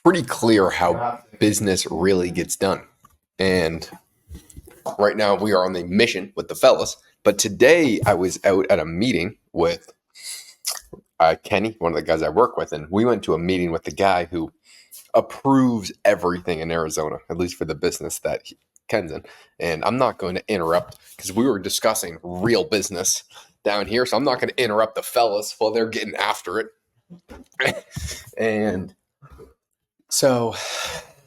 pretty clear how business really gets done. And right now we are on the mission with the fellas. But today I was out at a meeting with Kenny, one of the guys I work with, and we went to a meeting with the guy who approves everything in Arizona, at least for the business that Ken's in. And I'm not going to interrupt because we were discussing real business down here. So I'm not going to interrupt the fellas while they're getting after it. And so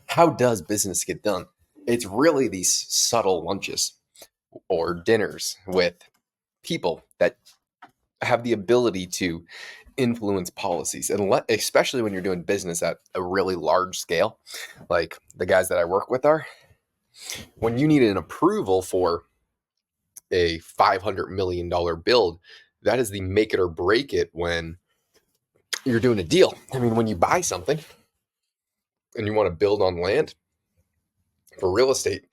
how does business get done? It's really these subtle lunches or dinners with people that have the ability to influence policies, and especially when you're doing business at a really large scale, like the guys that I work with are. When you need an approval for a $500 million build, that is the make it or break it when you're doing a deal. I mean, when you buy something and you want to build on land for real estate,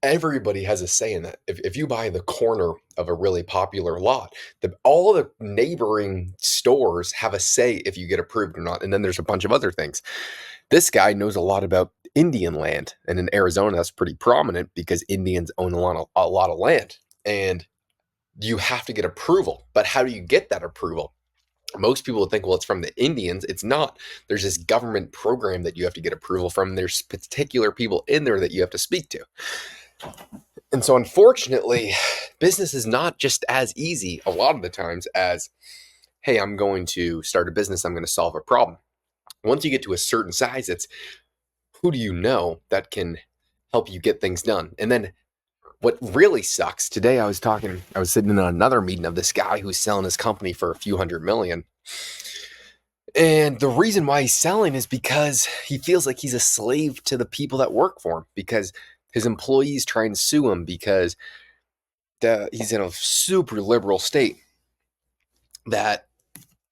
everybody has a say in that. If you buy the corner of a really popular lot, all the neighboring stores have a say if you get approved or not. And then there's a bunch of other things. This guy knows a lot about Indian land. And in Arizona, that's pretty prominent because Indians own a lot of land. And you have to get approval. But how do you get that approval? Most people would think, well, it's from the Indians. It's not. There's this government program that you have to get approval from. There's particular people in there that you have to speak to. And so unfortunately, business is not just as easy a lot of the times as, hey, I'm going to start a business. I'm going to solve a problem. Once you get to a certain size, it's who do you know that can help you get things done? And then what really sucks, today I was sitting in another meeting of this guy who's selling his company for a few $100 million. And the reason why he's selling is because he feels like he's a slave to the people that work for him, because his employees try and sue him because he's in a super liberal state. That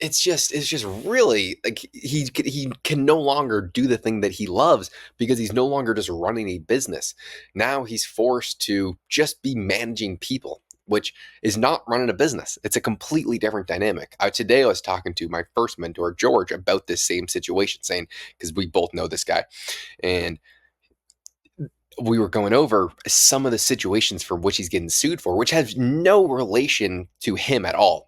it's just really like he can no longer do the thing that he loves because he's no longer just running a business. Now he's forced to just be managing people, which is not running a business. It's a completely different dynamic. Today I was talking to my first mentor, George, about this same situation, saying, because we both know this guy, and we were going over some of the situations for which he's getting sued for, which has no relation to him at all.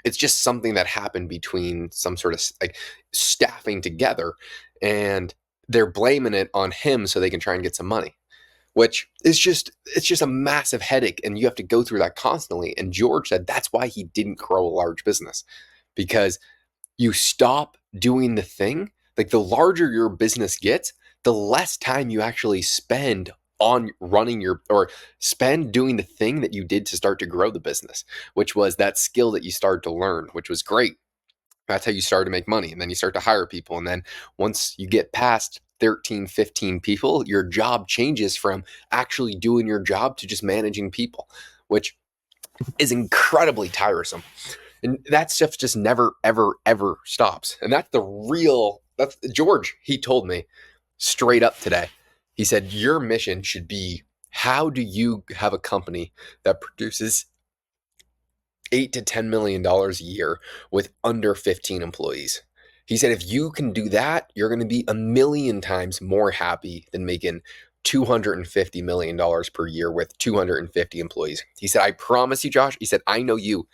It's just something that happened between some sort of like staffing together, and they're blaming it on him so they can try and get some money, which is it's just a massive headache. And you have to go through that constantly. And George said that's why he didn't grow a large business, because you stop doing the thing. Like the larger your business gets, the less time you actually spend on running spend doing the thing that you did to start to grow the business, which was that skill that you started to learn, which was great. That's how you started to make money. And then you start to hire people. And then once you get past 13, 15 people, your job changes from actually doing your job to just managing people, which is incredibly tiresome. And that stuff just never, ever, ever stops. And that's George, he told me straight up today. He said, your mission should be, how do you have a company that produces $8 to $10 million a year with under 15 employees? He said, if you can do that, you're going to be 1,000,000 times more happy than making $250 million per year with 250 employees. He said, I promise you, Josh, he said, I know you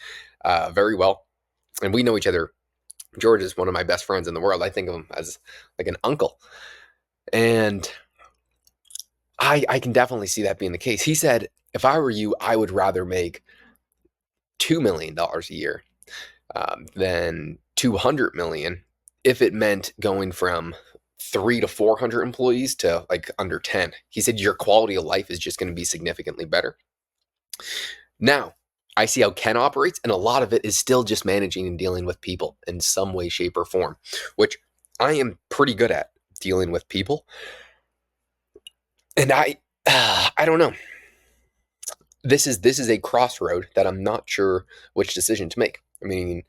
very well, and we know each other. George is one of my best friends in the world. I think of him as like an uncle. And I can definitely see that being the case. He said, if I were you, I would rather make $2 million a year than 200 million if it meant going from 300 to 400 employees to like under 10. He said, your quality of life is just going to be significantly better. Now, I see how Ken operates, and a lot of it is still just managing and dealing with people in some way, shape, or form, which I am pretty good at, dealing with people. And I don't know. This is a crossroad that I'm not sure which decision to make. I mean,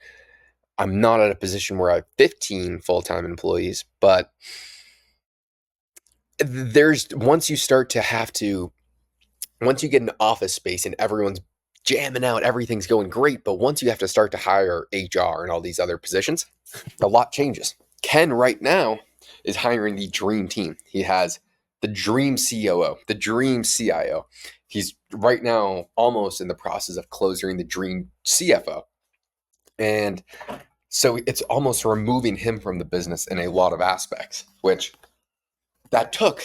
I'm not at a position where I have 15 full-time employees, but once you get an office space and everyone's jamming out, everything's going great, but once you have to start to hire HR and all these other positions, a lot changes. Ken right now is hiring the dream team. He has the dream COO, the dream CIO. He's right now almost in the process of closing the dream CFO. And so it's almost removing him from the business in a lot of aspects, which that took,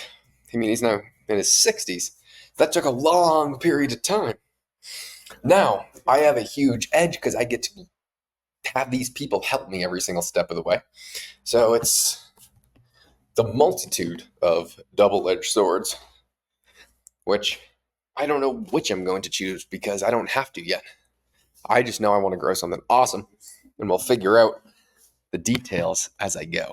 he's now in his 60s. That took a long period of time. Now, I have a huge edge because I get to have these people help me every single step of the way. So it's the multitude of double-edged swords, which I don't know which I'm going to choose because I don't have to yet. I just know I want to grow something awesome, and we'll figure out the details as I go.